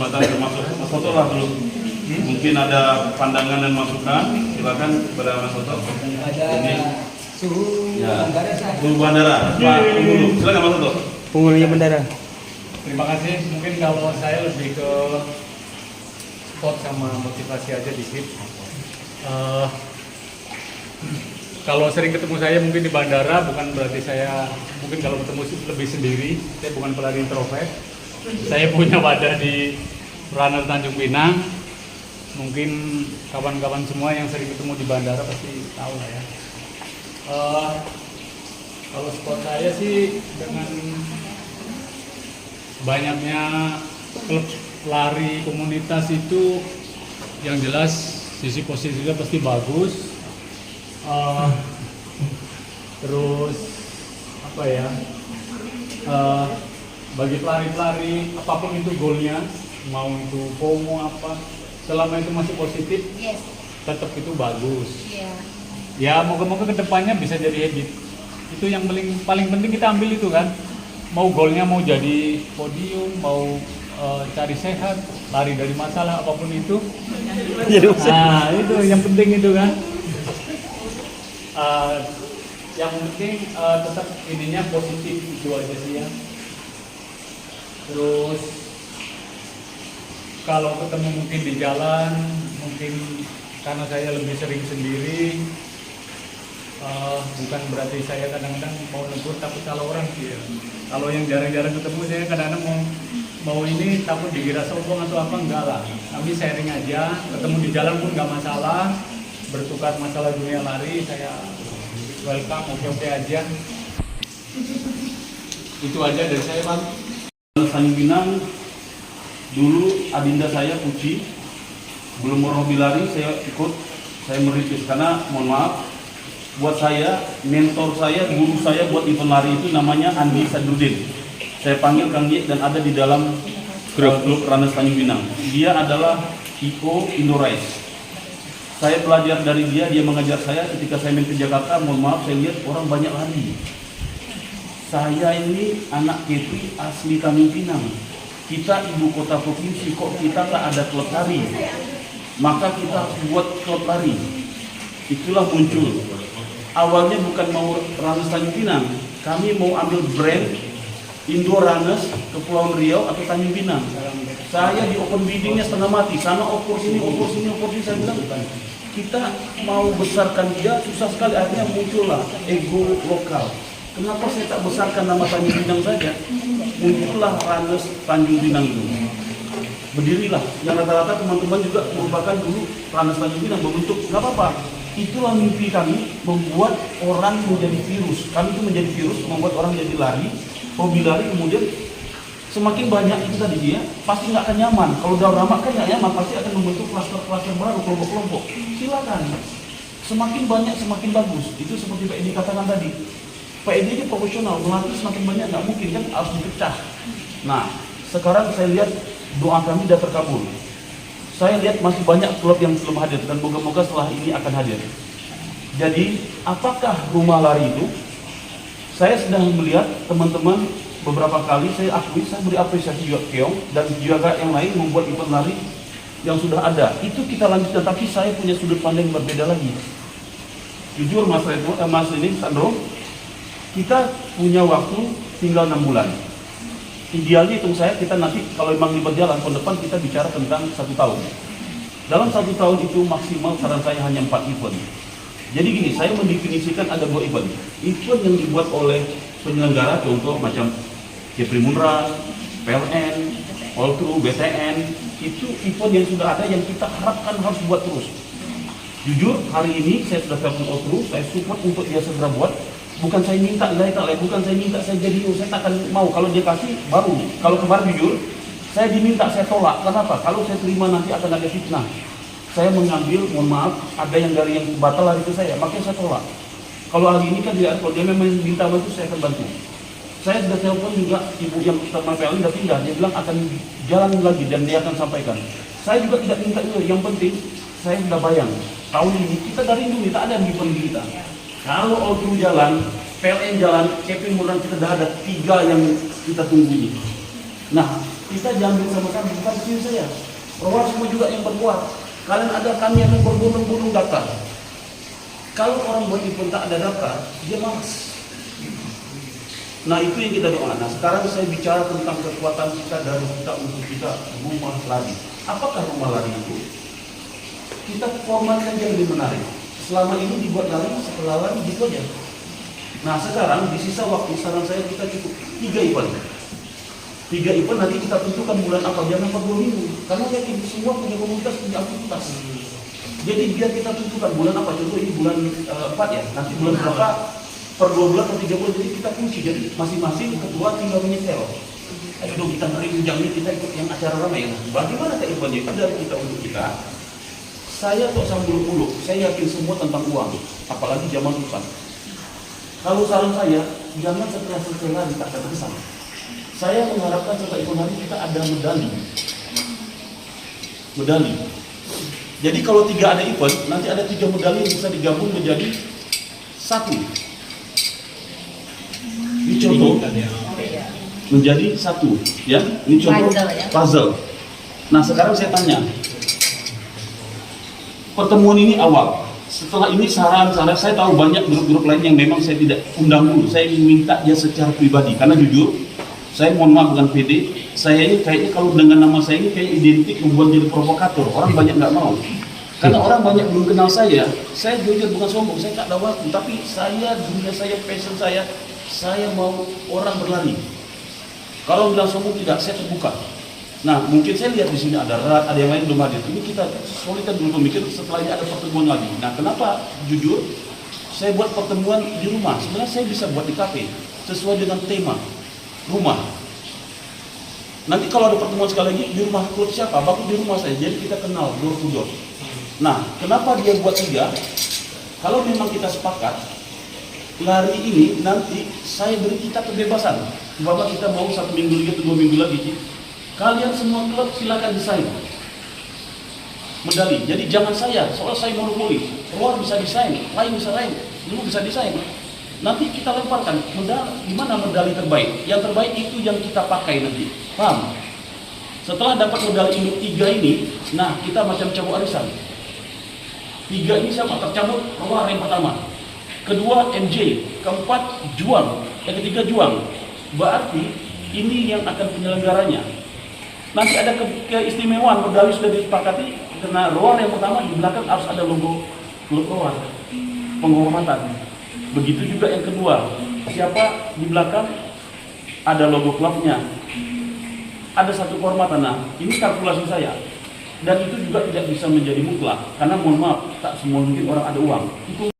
kesempatan termasuk foto lah dulu. Mungkin ada pandangan dan masukan, silakan kepada Mas Toto. Ini Suhu ya, bandara saya. suhu bandara, Pak Penghulu. Silakan Mas Toto. Penghulunya bandara. Terima kasih. Mungkin kalau saya lebih ke spot sama motivasi aja dikit. Kalau sering ketemu saya mungkin di bandara, bukan berarti saya mungkin kalau ketemu lebih sendiri. Saya bukan pelari introvert. Saya punya wadah di Runner Tanjung Pinang. Mungkin kawan-kawan semua yang sering ketemu di bandara pasti tahu lah ya. Kalau spot saya sih dengan banyaknya klub lari komunitas itu yang jelas sisi positifnya pasti bagus. Terus apa ya, bagi pelari-pelari apapun itu goalnya, mau itu FOMO apa, selama itu masih positif, Yes. tetap itu bagus. Yeah. Ya moga-moga kedepannya bisa jadi habit. Itu yang paling penting kita ambil itu kan. Mau goalnya mau jadi podium, mau cari sehat, lari dari masalah apapun itu. Nah itu yang penting itu kan. Yang penting tetap ininya positif itu aja sih ya. Terus kalau ketemu mungkin di jalan, mungkin karena saya lebih sering sendiri, bukan berarti saya kadang-kadang mau negur takut salah orang sih ya. Kalau yang jarang-jarang ketemu saya kadang-kadang mau ini takut dikira sombong atau apa, enggak lah. Kami sharing aja, ketemu di jalan pun nggak masalah, bertukar masalah dunia lari, saya welcome, oke-oke aja. Itu aja dari saya Bang. Tanjung Pinang dulu adinda saya Puci belum mau hobi lari, saya ikut, saya merintis karena mohon maaf buat saya, mentor saya, guru saya buat event lari itu namanya Andi Sadruddin. Saya panggil Kang Ye dan ada di dalam grup Runners Tanjung Pinang. Dia adalah Iko Indorace. Saya belajar dari dia, dia mengajar saya ketika saya main ke Jakarta, mohon maaf saya lihat orang banyak lari. Saya ini anak Kepri asli Tanjung Pinang. Kita ibu kota provinsi, kok kita tak ada klub lari. Maka kita harus buat klub lari. Itulah muncul. Awalnya bukan mau Runners Tanjung Pinang, kami mau ambil brand Indo Runners Kepulauan Riau atau Tanjung Pinang. Saya di open biddingnya setengah mati, sana opor sini, saya bilang kita mau besarkan dia susah sekali, akhirnya muncullah ego lokal. Kenapa saya tak besarkan nama Tanjung Pinang saja? Muncullah Runners Tanjung Pinang itu. Berdirilah, yang rata-rata teman-teman juga merupakan dulu Runners Tanjung Pinang membentuk, nggak apa-apa. Itulah mimpi kami, membuat orang menjadi virus. Kami itu menjadi virus, membuat orang jadi lari, hobi lari, kemudian semakin banyak itu tadi dia, pasti nggak akan nyaman. Kalau udah ramah kan nggak nyaman, pasti akan membentuk klaster-klaster baru, kelompok-kelompok. Silakan. Semakin banyak, semakin bagus. Itu seperti Pak Edi katakan tadi. Pak Edi ini profesional, melatih semakin banyak nggak mungkin kan, harus dipecah. Nah, sekarang saya lihat doa kami sudah terkabul. Saya lihat masih banyak klub yang belum hadir dan moga-moga setelah ini akan hadir. Jadi, apakah rumah lari itu? Saya sedang melihat teman-teman beberapa kali, saya akui, saya beri apresiasi juga Keong dan juga yang lain membuat event lari yang sudah ada. Itu kita lanjutkan, tapi saya punya sudut pandang yang berbeda lagi. Jujur Mas Sandro, kita punya waktu tinggal 6 bulan. Idealnya hitung saya, kita nanti kalau memang berjalan tahun depan kita bicara tentang 1 tahun. Dalam 1 tahun itu maksimal saran saya hanya 4 event. Jadi gini, saya mendefinisikan ada 2 event. Event yang dibuat oleh penyelenggara, contoh macam Kepri Munra, PLN, All True, BTN, itu event yang sudah ada yang kita harapkan harus buat terus. Jujur, hari ini saya sudah telepon All True, saya support untuk dia segera buat. Bukan saya minta, bukan saya minta saya jadi, saya tak akan mau. Kalau dia kasih, baru. Kalau kemarin jujur, saya diminta, saya tolak. Kenapa? Kalau saya terima nanti akan ada fitnah. Saya mengambil, mohon maaf, ada yang dari yang batal hari itu saya, makanya saya tolak. Kalau hari ini kan tidak, kalau dia memang minta itu saya akan bantu. Saya sudah telepon juga ibu yang teman PLN sudah pindah, dia bilang akan jalan lagi dan dia akan sampaikan. Saya juga tidak minta itu, yang penting saya sudah bayang. Tahun ini kita dari dulu, tak ada yang di kita. Kalau Outru jalan, PLN jalan, Kepri Murran kita sudah ada 3 yang kita tunggu ini. Nah, kita jamin sama-sama, bukan sih saya. Roar semua juga yang berbuat. Kalian ada kami yang berbondong-bondong daftar. Kalau orang buat event tak ada daftar, dia malas. Nah itu yang kita doakan. Nah sekarang saya bicara tentang kekuatan kita dari kita untuk kita rumah lari. Apakah rumah lari itu? Kita formatkan yang lebih menarik. Selama ini dibuat lari, setelah lari gitu aja. Nah sekarang di sisa waktu saran saya kita cukup 3 event. 3 event nanti kita tentukan bulan apa, jangan 4 minggu. Karena ya semua punya komunitas, punya aktivitas. Jadi biar kita tentukan bulan apa, contoh ini bulan 4 ya, nanti bulan berapa per 2 bulan atau 3 bulan, jadi kita kunci. Jadi masing-masing ketua tinggal menyetel. Ayo dong kita ngeri ujangnya, kita ikut yang acara ramai. Nah, bagaimana ke eventnya itu dari kita untuk kita. Saya kok sama bulu-bulu, saya yakin semua tentang uang, apalagi zaman susah. Kalau saran saya, jangan setelah selesai lari tak kesan. Saya mengharapkan setelah event hari kita ada medali. Medali. Jadi kalau 3 ada event, nanti ada 3 medali yang bisa digabung menjadi 1. Ini contoh menjadi 1, ya. Ini contoh puzzle. Nah sekarang saya tanya, pertemuan ini awal. Setelah ini saran-saran, saya tahu banyak grup-grup lain yang memang saya tidak undang dulu. Saya ingin minta dia secara pribadi, karena jujur, saya mohon maaf bukan PD, saya ini kayaknya kalau dengan nama saya ini kayak identik membuat jadi provokator. Orang banyak nggak mau. Karena orang banyak belum kenal saya jujur bukan sombong, saya tak ada waktu. Tapi saya, dunia saya, passion saya mau orang berlari. Kalau bilang sombong tidak, saya terbuka. Nah, mungkin saya lihat di sini ada Rat, ada yang lain belum hadir. Ini kita solidkan dulu pemikir, setelah ini ada pertemuan lagi. Nah, kenapa? Jujur, saya buat pertemuan di rumah. Sebenarnya saya bisa buat di kafe, sesuai dengan tema rumah. Nanti kalau ada pertemuan sekali lagi di rumah klub siapa? Bagus di rumah saya. Jadi kita kenal door to door. Nah, kenapa dia buat 3? Kalau memang kita sepakat, lari ini nanti saya beri kita kebebasan. Bahwa kita mau 1 minggu lagi atau 2 minggu lagi. Kalian semua klub silakan desain medali. Jadi jangan saya, soalnya saya monopoli. Luar bisa desain, lain bisa lain, dulu bisa desain. Nanti kita lemparkan medali, di mana medali terbaik. Yang terbaik itu yang kita pakai nanti. Paham? Setelah dapat medali induk 3 ini, nah kita macam cabut arisan. 3 ini sama, tercabut keluar yang pertama. Kedua MJ, keempat juang, yang ketiga juang. Berarti ini yang akan penyelenggaranya. Nanti ada keistimewaan, medali sudah disepakati, karena roar yang pertama di belakang harus ada logo klub roar, penghormatan. Begitu juga yang kedua, siapa di belakang ada logo klubnya, ada satu kehormatan. Nah, ini kalkulasi saya, dan itu juga tidak bisa menjadi mutlak, karena mohon maaf, tak semua mungkin orang ada uang. Itu